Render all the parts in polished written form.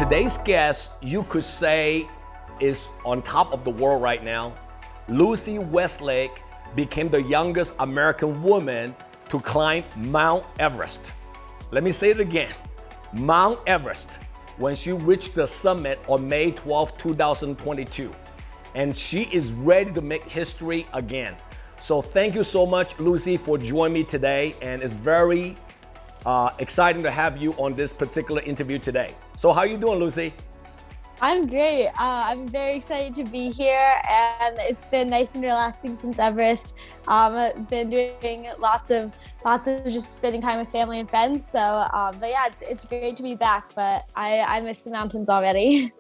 Today's guest, you could say, is on top of the world right now. Lucy Westlake became the youngest American woman to climb Mount Everest. Let me say it again. Mount Everest, when she reached the summit on May 12, 2022. And she is ready to make history again. So thank you so much, Lucy, for joining me today. And it's very exciting to have you on this particular interview today. So how you doing, Lucy? I'm great. I'm very excited to be here, and it's been nice and relaxing since Everest. I've been doing lots of just spending time with family and friends. So, but yeah, it's great to be back. But I miss the mountains already.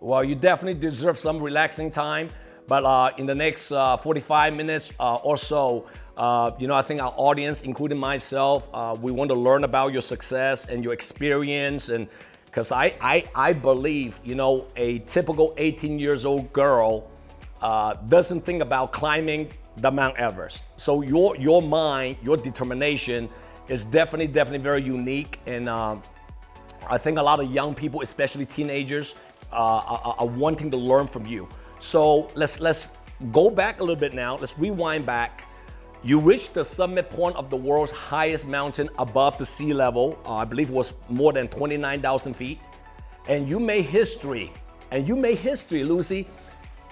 Well, you definitely deserve some relaxing time. But in the next 45 minutes or so, I think our audience, including myself, we want to learn about your success and your experience. And because I believe, a typical 18 years old girl doesn't think about climbing the Mount Everest. So your mind, your determination is definitely very unique. And I think a lot of young people, especially teenagers, are wanting to learn from you. So let's go back a little bit now. Let's rewind back. You reached the summit point of the world's highest mountain above the sea level. I believe it was more than 29,000 feet. And you made history. And you made history, Lucy,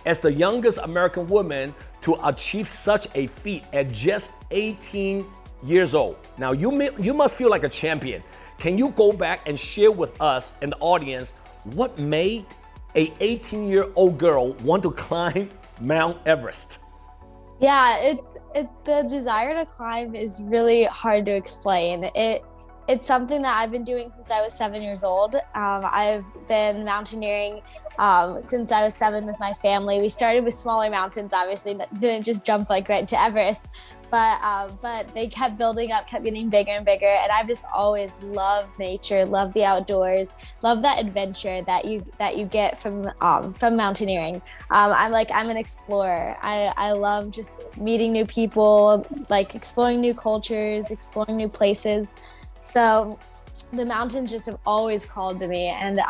as the youngest American woman to achieve such a feat at just 18 years old. Now, you must feel like a champion. Can you go back and share with us and the audience what made a 18-year-old girl want to climb Mount Everest? Yeah, it's the desire to climb is really hard to explain. It's something that I've been doing since I was 7 years old. I've been mountaineering since I was 7 with my family. We started with smaller mountains, obviously, didn't just jump like right to Everest, but they kept building up, kept getting bigger and bigger. And I've just always loved nature, loved the outdoors, loved that adventure that you get from mountaineering. I'm an explorer. I love just meeting new people, like exploring new cultures, exploring new places. So the mountains just have always called to me, and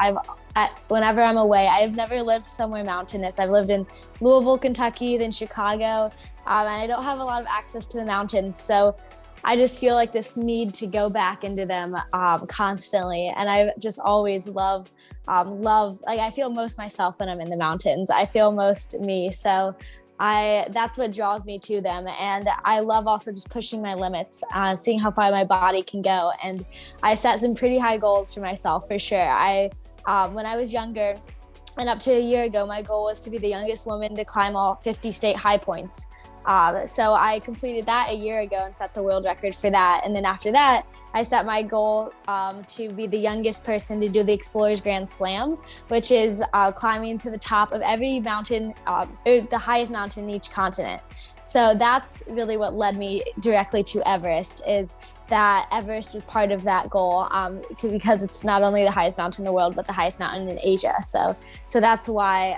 whenever I'm away, I've never lived somewhere mountainous. I've lived in Louisville, Kentucky, then Chicago, and I don't have a lot of access to the mountains. So I just feel like this need to go back into them constantly. And I just always love, like I feel most myself when I'm in the mountains. I feel most me. So that's what draws me to them. And I love also just pushing my limits, seeing how far my body can go. And I set some pretty high goals for myself, for sure. When I was younger and up to a year ago, my goal was to be the youngest woman to climb all 50 state high points. So I completed that a year ago and set the world record for that. And then after that, I set my goal to be the youngest person to do the Explorers Grand Slam, which is climbing to the top of every mountain, the highest mountain in each continent. So that's really what led me directly to Everest, is that Everest was part of that goal because it's not only the highest mountain in the world, but the highest mountain in Asia. So that's why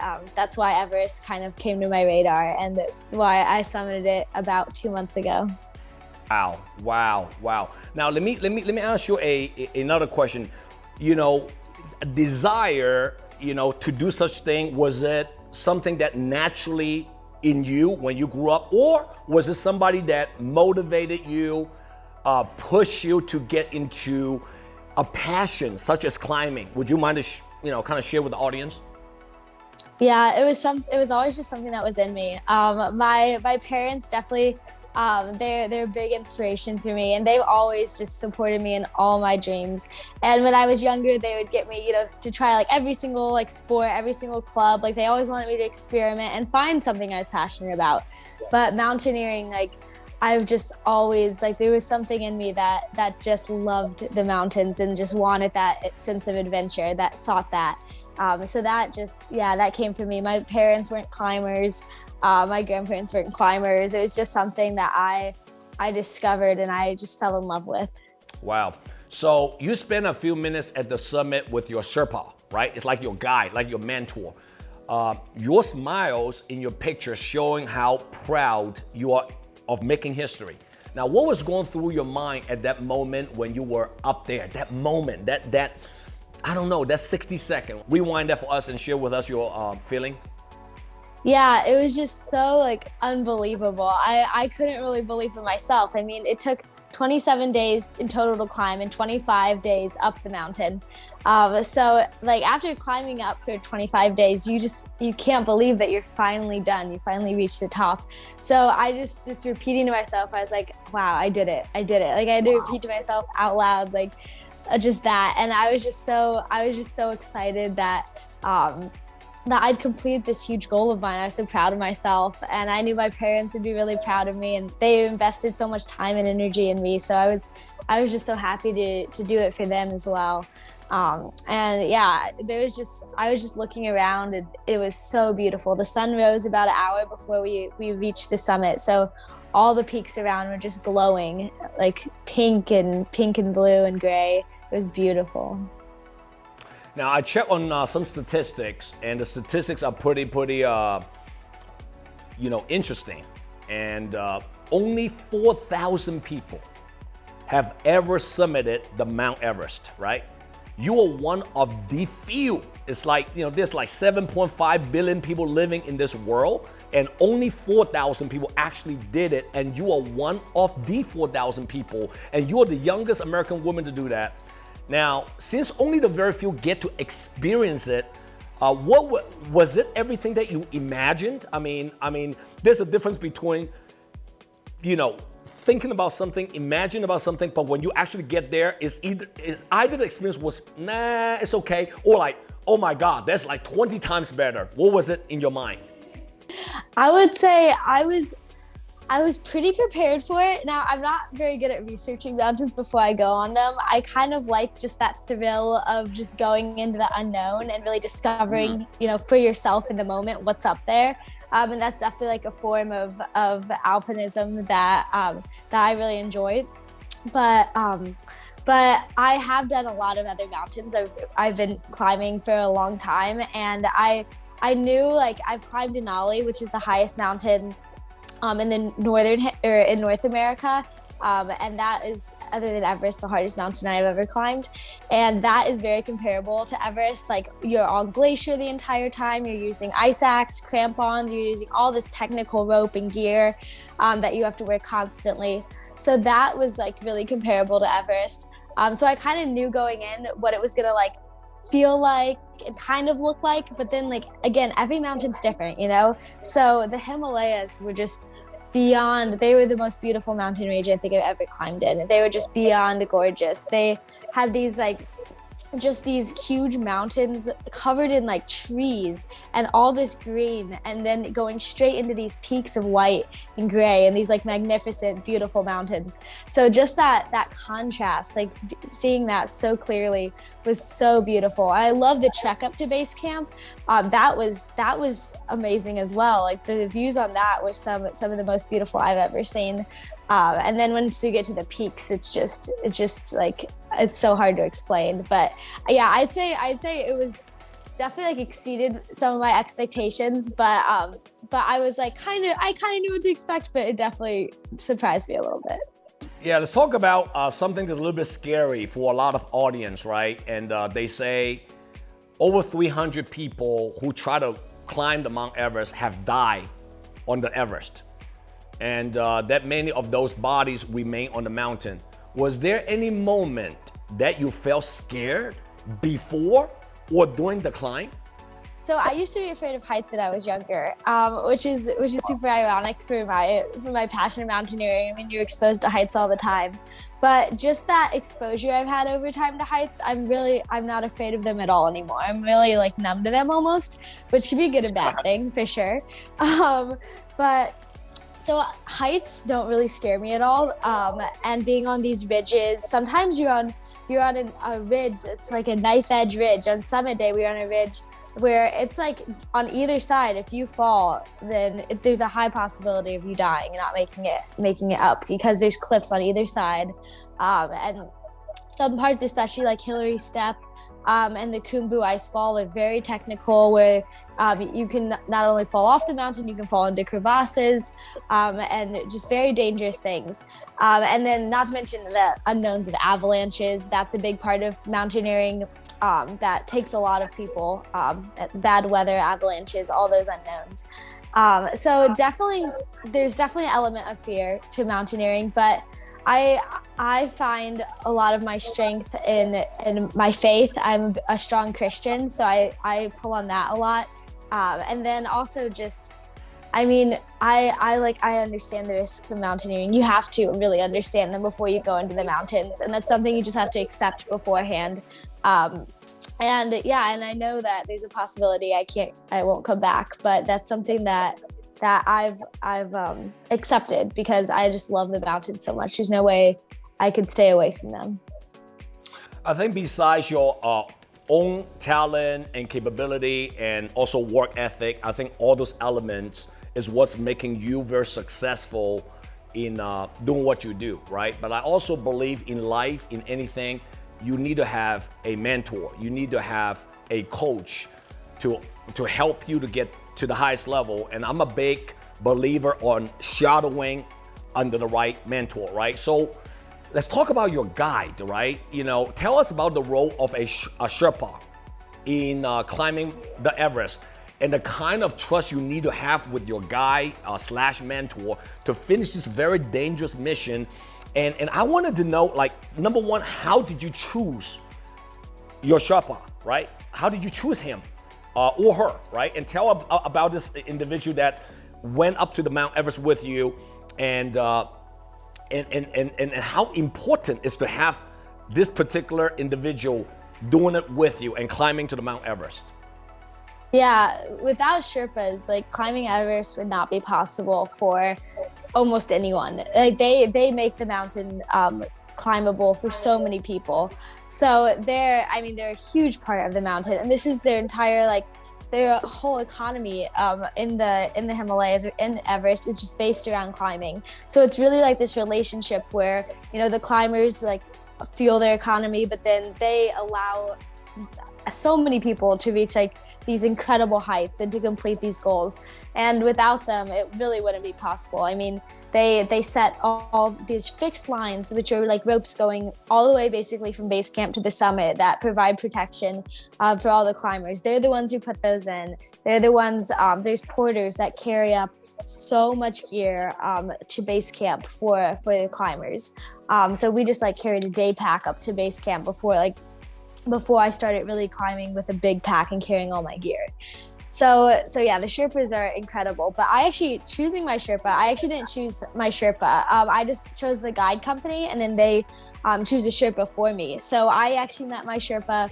Everest kind of came to my radar, and why I summited it about 2 months ago. Wow. Now let me ask you another question. Desire, to do such thing, was it something that naturally in you when you grew up, or was it somebody that motivated you, push you to get into a passion such as climbing? Would you mind to kind of share with the audience? Yeah, it was always just something that was in me. My parents definitely, they're a big inspiration for me, and they've always just supported me in all my dreams. And when I was younger, they would get me, to try like every single sport, every single club. Like they always wanted me to experiment and find something I was passionate about. But mountaineering, I've just always, there was something in me that just loved the mountains and just wanted that sense of adventure, that sought that. So that came from me. My parents weren't climbers. My grandparents weren't climbers. It was just something that I discovered and I just fell in love with. Wow. So you spent a few minutes at the summit with your Sherpa, right? It's like your guide, like your mentor. Your smiles in your picture showing how proud you are of making history. Now, what was going through your mind at that moment when you were up there? That moment, that I don't know, that's 60 seconds. Rewind that for us and share with us your feeling. Yeah, it was just so like unbelievable. I couldn't really believe it myself. I mean, it took 27 days in total to climb and 25 days up the mountain. So like after climbing up for 25 days, you can't believe that you're finally done. You finally reached the top. So I just repeating to myself, I was like, wow, I did it. I did it. Like I had to repeat to myself out loud, like just that. And I was just so excited that that I'd completed this huge goal of mine. I was so proud of myself, and I knew my parents would be really proud of me, and they invested so much time and energy in me. So I was just so happy to do it for them as well. And yeah, I was just looking around, and it was so beautiful. The sun rose about an hour before we reached the summit. So all the peaks around were just glowing, like pink and blue and gray. It was beautiful. Now I checked on some statistics, and the statistics are pretty interesting. And only 4,000 people have ever summited the Mount Everest, right? You are one of the few. It's like, there's like 7.5 billion people living in this world, and only 4,000 people actually did it, and you are one of the 4,000 people, and you are the youngest American woman to do that. Now, since only the very few get to experience it, was it everything that you imagined? I mean, there's a difference between, thinking about something, imagining about something, but when you actually get there, either the experience was, nah, it's okay, or like, oh my God, that's like 20 times better. What was it in your mind? I would say I was pretty prepared for it. Now, I'm not very good at researching mountains before I go on them. I kind of like just that thrill of just going into the unknown and really discovering, for yourself in the moment what's up there. And that's definitely like a form of alpinism that I really enjoy. But I have done a lot of other mountains. I've been climbing for a long time, and I knew, like, I've climbed Denali, which is the highest mountain in the in North America, and that is, other than Everest, the hardest mountain I've ever climbed, and that is very comparable to Everest. Like, you're on glacier the entire time, you're using ice axe, crampons, you're using all this technical rope and gear that you have to wear constantly. So that was like really comparable to Everest. So I kind of knew going in what it was gonna like feel like and kind of look like, but then, like, again, every mountain's different, so the Himalayas were just they were the most beautiful mountain range I think I've ever climbed in. They were just beyond gorgeous. They had these just these huge mountains covered in like trees and all this green, and then going straight into these peaks of white and gray and these like magnificent, beautiful mountains. So just that contrast, like seeing that so clearly, was so beautiful. I love the trek up to base camp. That was amazing as well. Like the views on that were some of the most beautiful I've ever seen. And then once you get to the peaks, it's just like, it's so hard to explain. But yeah, I'd say it was definitely like exceeded some of my expectations. But I was like I kind of knew what to expect, but it definitely surprised me a little bit. Yeah, let's talk about something that's a little bit scary for a lot of audience, right? And they say over 300 people who try to climb the Mount Everest have died on the Everest. And that many of those bodies remain on the mountain. Was there any moment that you felt scared before or during the climb? So I used to be afraid of heights when I was younger, which is super ironic for my passion of mountaineering. I mean, you're exposed to heights all the time, but just that exposure I've had over time to heights, I'm not afraid of them at all anymore. I'm really like numb to them almost, which could be a good and bad thing for sure. But so heights don't really scare me at all. And being on these ridges, sometimes you're on a ridge. It's like a knife edge ridge. On summit day, we were on a ridge where it's like on either side, if you fall, then there's a high possibility of you dying and not making it up, because there's cliffs on either side. And some parts, especially like Hillary Step and the Khumbu Ice Fall, are very technical, where you can not only fall off the mountain, you can fall into crevasses, and just very dangerous things. And then not to mention the unknowns of avalanches. That's a big part of mountaineering. that takes a lot of people, bad weather, avalanches, all those unknowns. So there's definitely an element of fear to mountaineering, but I find a lot of my strength in my faith. I'm a strong Christian, so I pull on that a lot. And then also just, I mean, I understand the risks of mountaineering. You have to really understand them before you go into the mountains, and that's something you just have to accept beforehand. And I know that there's a possibility I won't come back, but that's something that I've accepted because I just love the mountains so much. There's no way I could stay away from them. I think besides your own talent and capability and also work ethic, I think all those elements is what's making you very successful in doing what you do, right? But I also believe in life, in anything, you need to have a mentor. You need to have a coach to help you to get to the highest level. And I'm a big believer on shadowing under the right mentor, right? So let's talk about your guide, right? Tell us about the role of a Sherpa in climbing the Everest and the kind of trust you need to have with your guide / mentor to finish this very dangerous mission. And I wanted to know, like, number one, how did you choose your Sherpa, right? How did you choose him or her, right? And tell about this individual that went up to the Mount Everest with you, and how important is to have this particular individual doing it with you and climbing to the Mount Everest. Yeah, without Sherpas, like climbing Everest would not be possible for almost anyone. Like they make the mountain climbable for so many people. So they're a huge part of the mountain, and this is their entire their whole economy in the Himalayas or in Everest is just based around climbing. So it's really like this relationship where the climbers fuel their economy, but then they allow so many people to reach these incredible heights and to complete these goals. And without them, it really wouldn't be possible. I mean, they set all these fixed lines, which are like ropes going all the way basically from base camp to the summit that provide protection for all the climbers. They're the ones who put those in. They're the ones, there's porters that carry up so much gear to base camp for the climbers. So we just carried a day pack up to base camp before I started really climbing with a big pack and carrying all my gear. So yeah, the Sherpas are incredible. But I actually choosing my Sherpa, I actually didn't choose my Sherpa. I just chose the guide company, and then they choose a Sherpa for me. So I actually met my Sherpa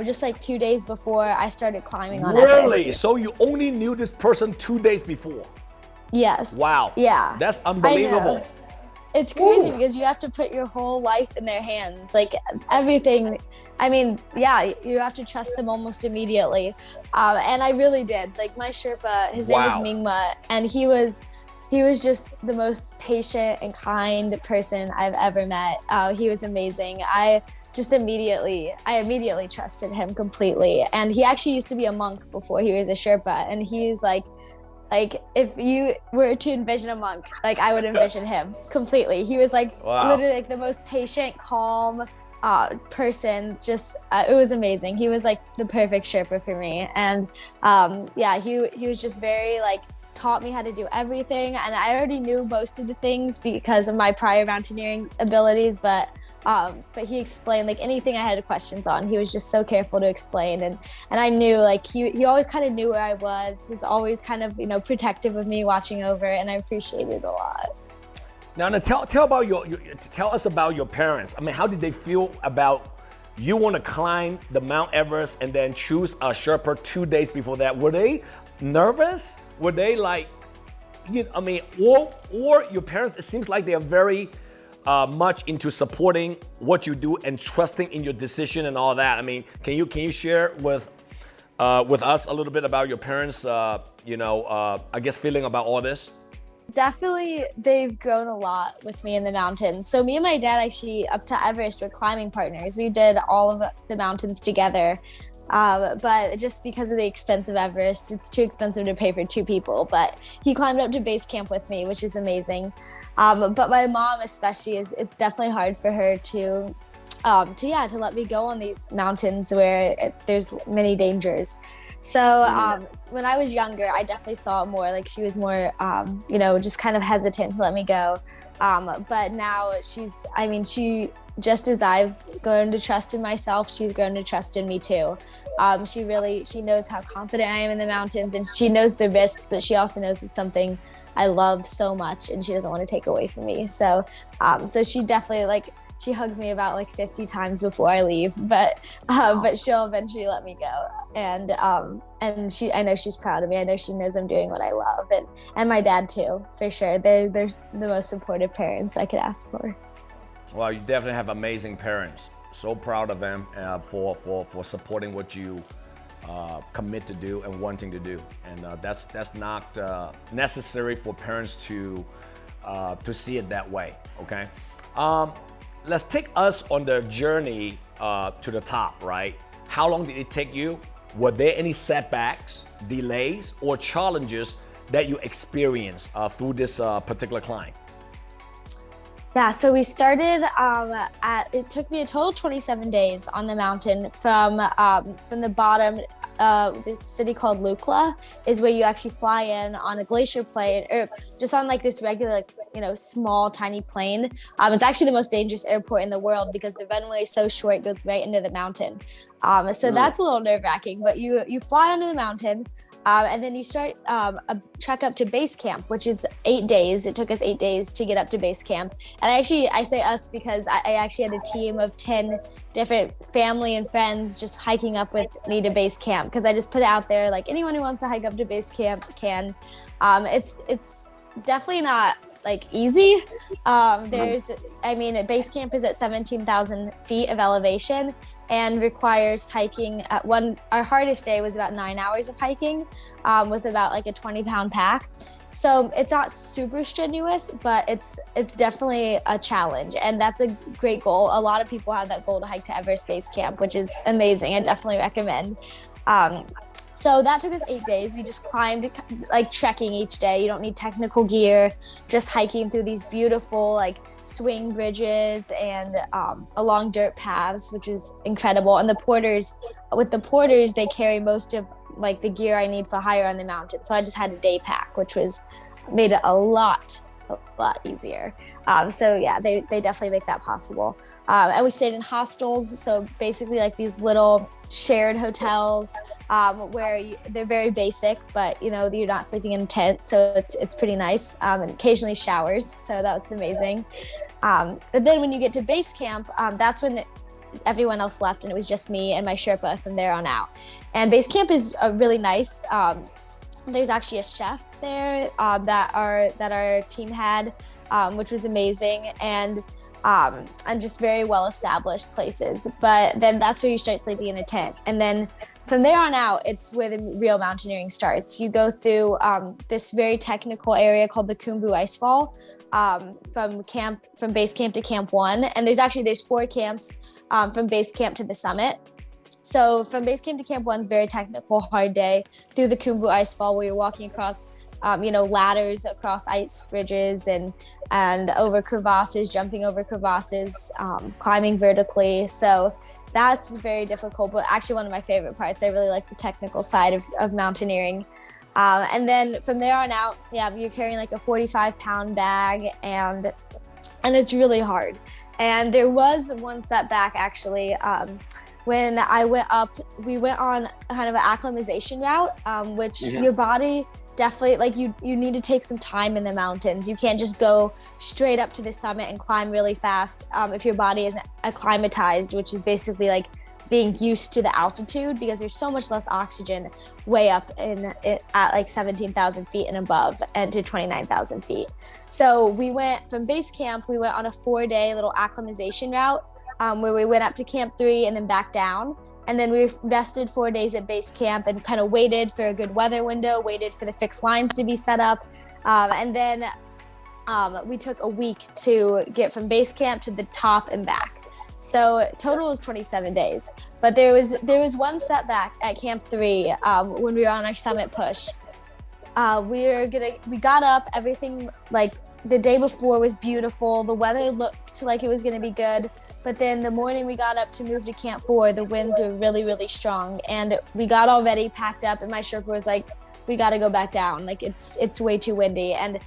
just 2 days before I started climbing on Everest. Really? So you only knew this person 2 days before? Yes. Wow. Yeah. That's unbelievable. It's crazy because you have to put your whole life in their hands, everything. I mean, yeah, you have to trust them almost immediately. And I really did. My Sherpa, his name is Mingma, and he was just the most patient and kind person I've ever met. He was amazing. I immediately trusted him completely. And he actually used to be a monk before he was a Sherpa. And he's if you were to envision a monk, I would envision him completely. He was literally the most patient, calm person. Just it was amazing. He was the perfect Sherpa for me. And he was just very taught me how to do everything. And I already knew most of the things because of my prior mountaineering abilities, but he explained anything I had questions on. He was just so careful to explain, and I knew he always kind of knew where I was. He was always kind of protective of me, watching over, and I appreciated it a lot. Now tell us about your parents. I mean, how did they feel about you want to climb the Mount Everest and then choose a Sherpa 2 days before that? Were they nervous? Were they or your parents? It seems like they are very much into supporting what you do and trusting in your decision and all that. I mean, can you share with us a little bit about your parents? I guess feeling about all this. Definitely, they've grown a lot with me in the mountains. So me and my dad actually up to Everest were climbing partners. We did all of the mountains together. But just because of the expense of Everest, it's too expensive to pay for two people. But he climbed up to base camp with me, which is amazing. But my mom especially, it's definitely hard for her to to let me go on these mountains where there's many dangers. So when I was younger, I definitely saw it more. Like she was more, just kind of hesitant to let me go. But now she just as I've grown to trust in myself, she's grown to trust in me too. She knows how confident I am in the mountains, and she knows the risks, but she also knows it's something I love so much, and she doesn't want to take away from me. So she definitely she hugs me about 50 times before I leave, but she'll eventually let me go. And I know she's proud of me. I know she knows I'm doing what I love, and my dad too, for sure. They're the most supportive parents I could ask for. Well, you definitely have amazing parents. So proud of them for supporting what you commit to do and wanting to do. And that's not necessary for parents to see it that way. Okay. Let's take us on the journey to the top, right? How long did it take you? Were there any setbacks, delays, or challenges that you experienced through this particular climb? Yeah, so we started it took me a total of 27 days on the mountain from the bottom. The city called Lukla is where you actually fly in on a glacier plane, or just on this regular, small, tiny plane. It's actually the most dangerous airport in the world because the runway is so short, it goes right into the mountain. So that's a little nerve-wracking, but you fly onto the mountain. And then you start a trek up to base camp, which is 8 days. It took us 8 days to get up to base camp. And I say us because I actually had a team of 10 different family and friends just hiking up with me to base camp, because I just put it out there, anyone who wants to hike up to base camp can. It's definitely not easy. Base camp is at 17,000 feet of elevation and requires hiking our hardest day was about 9 hours of hiking, with about a 20-pound pack. So it's not super strenuous, but it's definitely a challenge, and that's a great goal. A lot of people have that goal to hike to Everest base camp, which is amazing. I definitely recommend. So that took us 8 days. We just climbed, trekking each day. You don't need technical gear, just hiking through these beautiful, swing bridges and along dirt paths, which is incredible. And with the porters, they carry most of the gear I need for higher on the mountain. So I just had a day pack, which made it a lot easier. So yeah, they definitely make that possible. And we stayed in hostels. So basically these little shared hotels where they're very basic, but you're not sleeping in a tent, so it's pretty nice, and occasionally showers, so that's amazing. But then when you get to base camp, that's when everyone else left, and it was just me and my Sherpa from there on out. And base camp is really nice. There's actually a chef there that our team had, which was amazing, and just very well-established places. But then that's where you start sleeping in a tent. And then from there on out, it's where the real mountaineering starts. You go through this very technical area called the Khumbu Icefall, from base camp to camp 1. And there's 4 camps from base camp to the summit. So from base camp to camp 1's very technical, hard day through the Khumbu Icefall, where you're walking across ladders across ice bridges and over crevasses, jumping over crevasses, climbing vertically. So that's very difficult, but actually one of my favorite parts. I really like the technical side of mountaineering. And then from there on out, you're carrying a 45-pound bag, and it's really hard. And there was one setback actually. When I went up, we went on kind of an acclimatization route, which your body definitely, you need to take some time in the mountains. You can't just go straight up to the summit and climb really fast if your body isn't acclimatized, which is basically being used to the altitude, because there's so much less oxygen way up at 17,000 feet and above, and to 29,000 feet. So we went from base camp, we went on a 4-day little acclimatization route, where we went up to camp 3 and then back down. And then we rested 4 days at base camp and kind of waited for a good weather window, waited for the fixed lines to be set up. And then we took a week to get from base camp to the top and back. So total was 27 days. But there was one setback at camp 3 when we were on our summit push. We got up, everything the day before was beautiful. The weather looked like it was going to be good. But then the morning we got up to move to Camp 4, the winds were really, really strong. And we got all ready, packed up, and my Sherpa was like, we got to go back down. Like, it's way too windy. And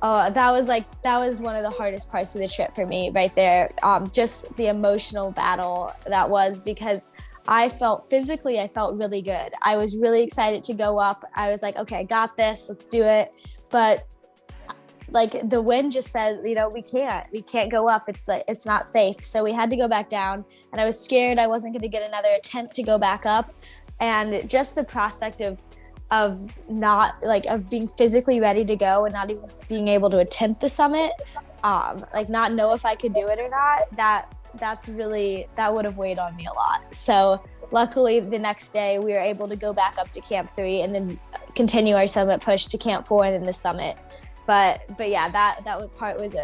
that was one of the hardest parts of the trip for me right there. Just the emotional battle that was, because I felt really good. I was really excited to go up. I was like, okay, I got this, let's do it. But like the wind just said, we can't go up. It's like, it's not safe. So we had to go back down, and I was scared I wasn't going to get another attempt to go back up. And just the prospect of being physically ready to go and not even being able to attempt the summit, not know if I could do it or not, that would have weighed on me a lot. So luckily the next day we were able to go back up to Camp 3 and then continue our summit push to Camp 4 and then the summit. But yeah, that part was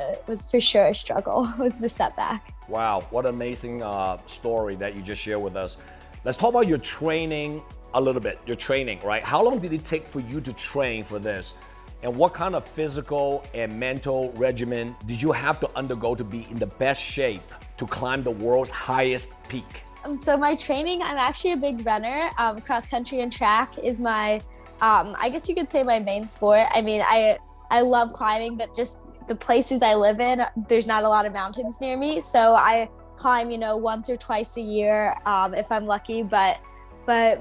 for sure a struggle, was the setback. Wow, what an amazing story that you just shared with us. Let's talk about your training a little bit. Your training, right? How long did it take for you to train for this? And what kind of physical and mental regimen did you have to undergo to be in the best shape to climb the world's highest peak? So my training, I'm actually a big runner. Cross country and track is my, I guess you could say, my main sport. I mean, I love climbing, but just the places I live in, there's not a lot of mountains near me. So I climb, once or twice a year if I'm lucky. But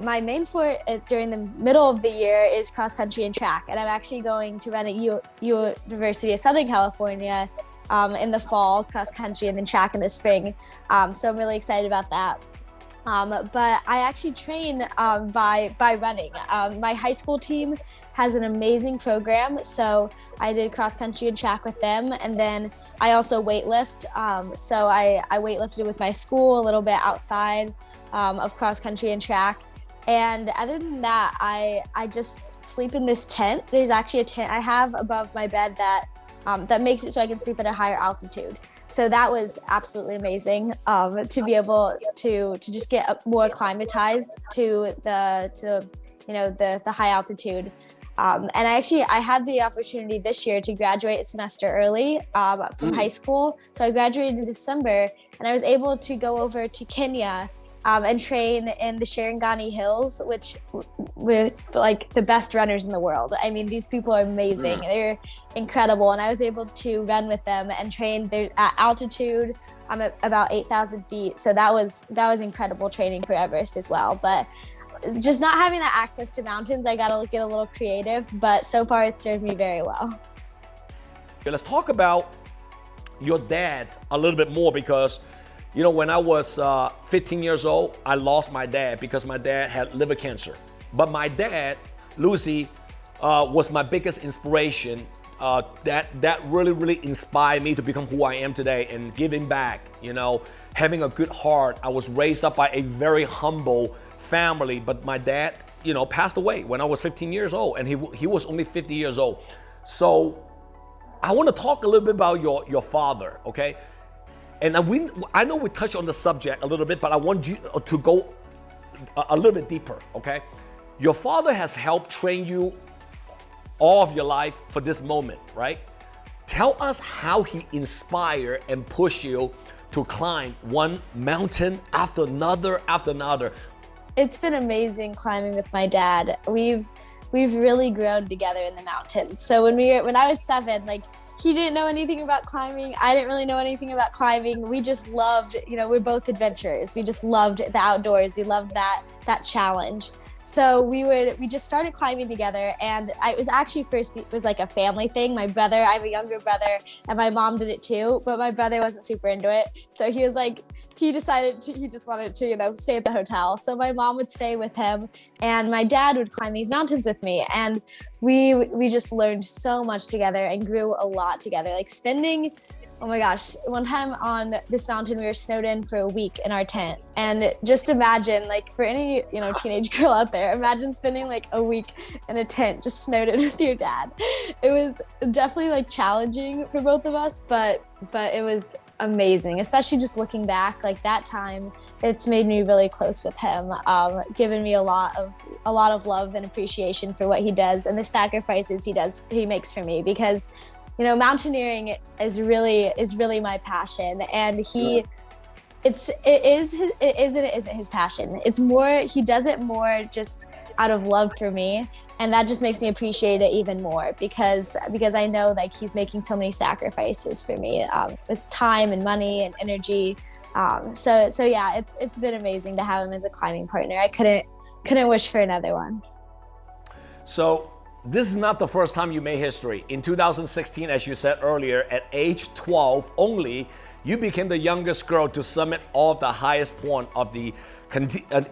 my main sport during the middle of the year is cross country and track. And I'm actually going to run at University of Southern California in the fall, cross country, and then track in the spring. So I'm really excited about that. But I actually train by running. My high school team has an amazing program. So I did cross country and track with them. And then I also weightlift. So I weightlifted with my school a little bit outside of cross country and track. And other than that, I just sleep in this tent. There's actually a tent I have above my bed that makes it so I can sleep at a higher altitude. So that was absolutely amazing to be able to just get more acclimatized to the high altitude. And I had the opportunity this year to graduate a semester early from high school. So I graduated in December, and I was able to go over to Kenya and train in the Sherengani Hills, which were like the best runners in the world. I mean, these people are amazing. They're incredible. And I was able to run with them and train there at altitude. I'm at about 8,000 feet. So that was incredible training for Everest as well. But just not having that access to mountains, I got to get a little creative, but so far it served me very well. Let's talk about your dad a little bit more, because when I was 15 years old, I lost my dad because my dad had liver cancer. But my dad, Lucy, was my biggest inspiration. That really, really inspired me to become who I am today and giving back, having a good heart. I was raised up by a very humble family, but my dad, passed away when I was 15 years old, and he was only 50 years old. So I want to talk a little bit about your father, okay? And I know we touched on the subject a little bit, but I want you to go a little bit deeper, okay? Your father has helped train you all of your life for this moment, right? Tell us how he inspired and pushed you to climb one mountain after another after another. It's been amazing climbing with my dad. We've really grown together in the mountains. So when I was 7, he didn't know anything about climbing. I didn't really know anything about climbing. We just loved, we're both adventurers. We just loved the outdoors. We loved that challenge. So we just started climbing together, and it was actually it was like a family thing. I have a younger brother, and my mom did it too, but my brother wasn't super into it. So he decided he just wanted to, stay at the hotel. So my mom would stay with him, and my dad would climb these mountains with me. And we just learned so much together and grew a lot together. Oh my gosh, one time on this mountain, we were snowed in for a week in our tent. And just imagine, for any, teenage girl out there, imagine spending a week in a tent just snowed in with your dad. It was definitely challenging for both of us, but it was amazing, especially just looking back. That time, it's made me really close with him, given me a lot of love and appreciation for what he does and the sacrifices he makes for me, because mountaineering is really my passion, and it is and it isn't his passion. It's more, he does it more just out of love for me, and that just makes me appreciate it even more because I know like he's making so many sacrifices for me, with time and money and energy. So yeah, it's been amazing to have him as a climbing partner. I couldn't wish for another one. So this is not the first time you made history. In 2016, as you said earlier, at age 12 only, you became the youngest girl to summit all of the highest point of the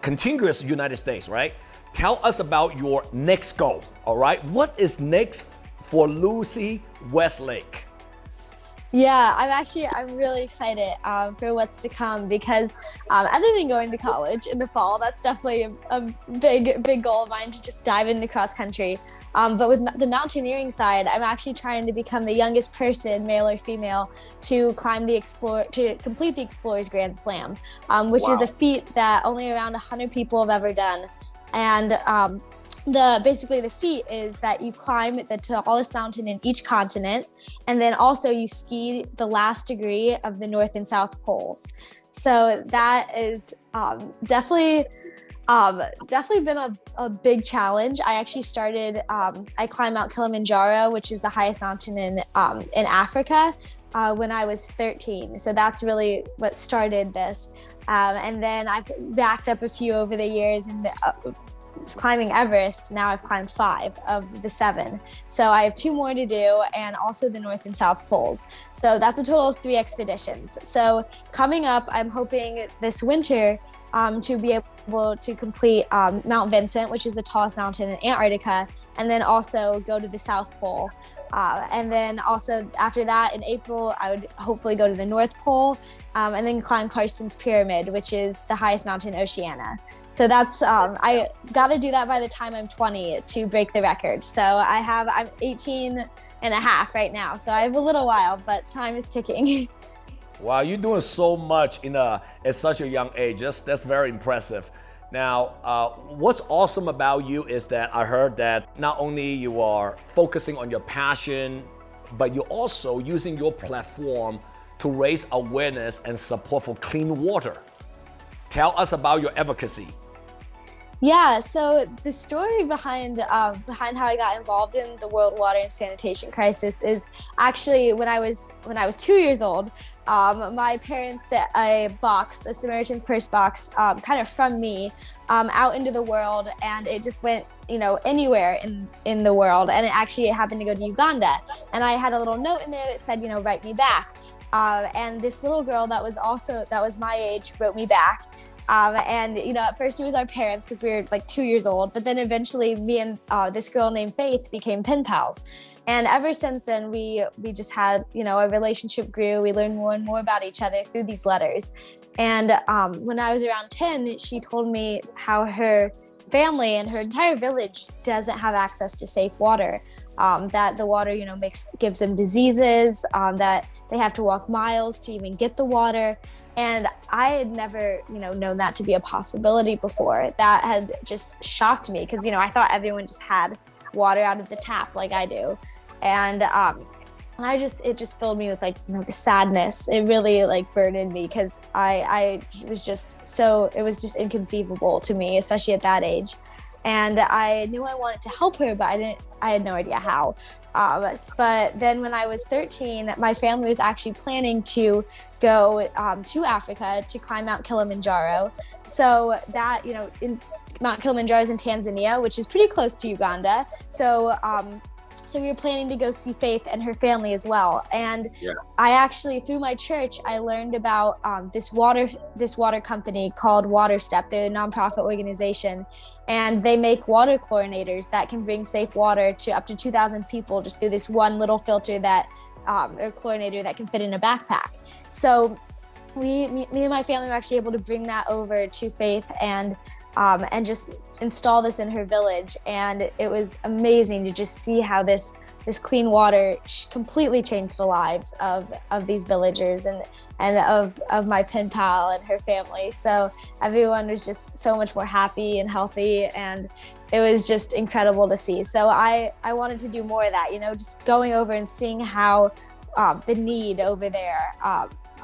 contiguous United States, right? Tell us about your next goal, all right? What is next for Lucy Westlake? Yeah, I'm really excited for what's to come because other than going to college in the fall, that's definitely a big goal of mine to just dive into cross country. But with the mountaineering side, I'm actually trying to become the youngest person, male or female, to complete the Explorers Grand Slam, which is a feat that only around 100 people have ever done. And basically the feat is that you climb the tallest mountain in each continent, and then also you ski the last degree of the North and South poles. So that is definitely been a big challenge. I actually started, I climbed Mount Kilimanjaro, which is the highest mountain in Africa, when I was 13. So that's really what started this. And then I've backed up a few over the years, and climbing Everest. Now I've climbed 5 of the 7. So I have 2 more to do, and also the North and South poles. So that's a total of 3 expeditions. So coming up, I'm hoping this winter to be able to complete Mount Vincent, which is the tallest mountain in Antarctica, and then also go to the South Pole. And then also after that, in April, I would hopefully go to the North Pole, and then climb Karsten's Pyramid, which is the highest mountain in Oceania. So that's, I got to do that by the time I'm 20 to break the record. So I'm 18 and a half right now. So I have a little while, but time is ticking. Wow, you're doing so much at such a young age. That's very impressive. Now, what's awesome about you is that I heard that not only you are focusing on your passion, but you're also using your platform to raise awareness and support for clean water. Tell us about your advocacy. Yeah, so the story behind how I got involved in the world water and sanitation crisis is actually when I was 2 years old. My parents set a Samaritan's Purse box, kind of from me, out into the world, and it just went, anywhere in the world. And it actually happened to go to Uganda, and I had a little note in there that said, write me back. And this little girl that was my age wrote me back. And at first it was our parents because we were like 2 years old, but then eventually me and this girl named Faith became pen pals. And ever since then, we just had, our relationship grew. We learned more and more about each other through these letters. And when I was around 10, she told me how her family and her entire village doesn't have access to safe water. That the water, gives them diseases, that they have to walk miles to even get the water. And I had never, known that to be a possibility before. That had just shocked me because, I thought everyone just had water out of the tap like I do. And it just filled me with the sadness. It really burdened me because I was it was just inconceivable to me, especially at that age. And I knew I wanted to help her, but I had no idea how. But then when I was 13, my family was actually planning to go to Africa to climb Mount Kilimanjaro. So that, Mount Kilimanjaro is in Tanzania, which is pretty close to Uganda. So we were planning to go see Faith and her family as well. And I actually, through my church, I learned about this water company called Water Step. They're a nonprofit organization, and they make water chlorinators that can bring safe water to up to 2,000 people just through this one little filter or chlorinator that can fit in a backpack. So me and my family were actually able to bring that over to Faith and just install this in her village. And it was amazing to just see how this clean water completely changed the lives of these villagers and of my pen pal and her family. So everyone was just so much more happy and healthy, and it was just incredible to see. So I wanted to do more of that, just going over and seeing how the need over there,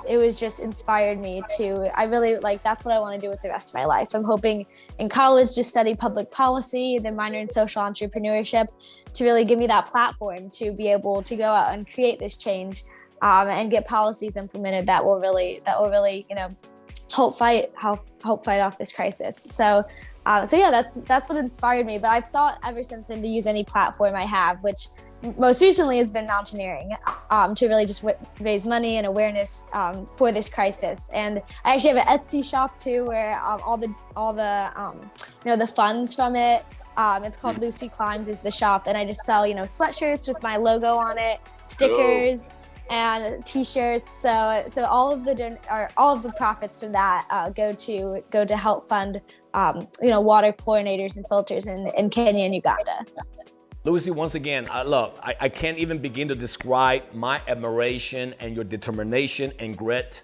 it was just inspired me to, I really that's what I want to do with the rest of my life. I'm hoping in college to study public policy, then minor in social entrepreneurship, to really give me that platform to be able to go out and create this change, and get policies implemented that will really, help fight off this crisis. So yeah, that's what inspired me. But I've sought ever since then to use any platform I have, which most recently has been mountaineering, to really just raise money and awareness for this crisis. And I actually have an Etsy shop too, where all the the funds from it. It's called Lucy Climbs is the shop, and I just sell sweatshirts with my logo on it, stickers. And T-shirts. So all of the profits from that go to help fund water chlorinators and filters in Kenya and Uganda. Lucy, once again, look, I can't even begin to describe my admiration and your determination and grit.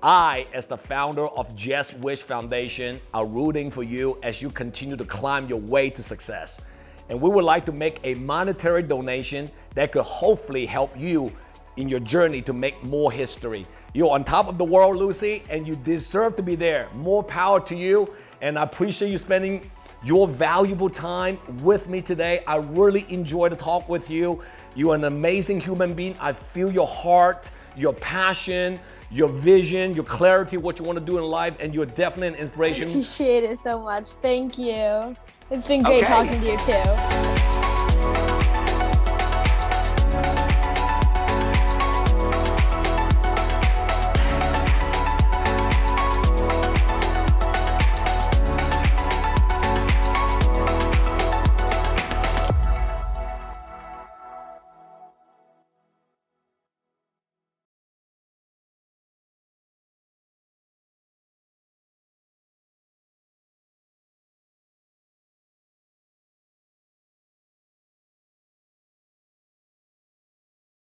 I, as the founder of Just Wish Foundation, are rooting for you as you continue to climb your way to success. And we would like to make a monetary donation that could hopefully help you in your journey to make more history. You're on top of the world, Lucy, and you deserve to be there. More power to you, and I appreciate you spending your valuable time with me today. I really enjoyed the talk with you. You're an amazing human being. I feel your heart, your passion, your vision, your clarity, what you want to do in life, and you're definitely an inspiration. I appreciate it so much. Thank you. It's been great talking to you too.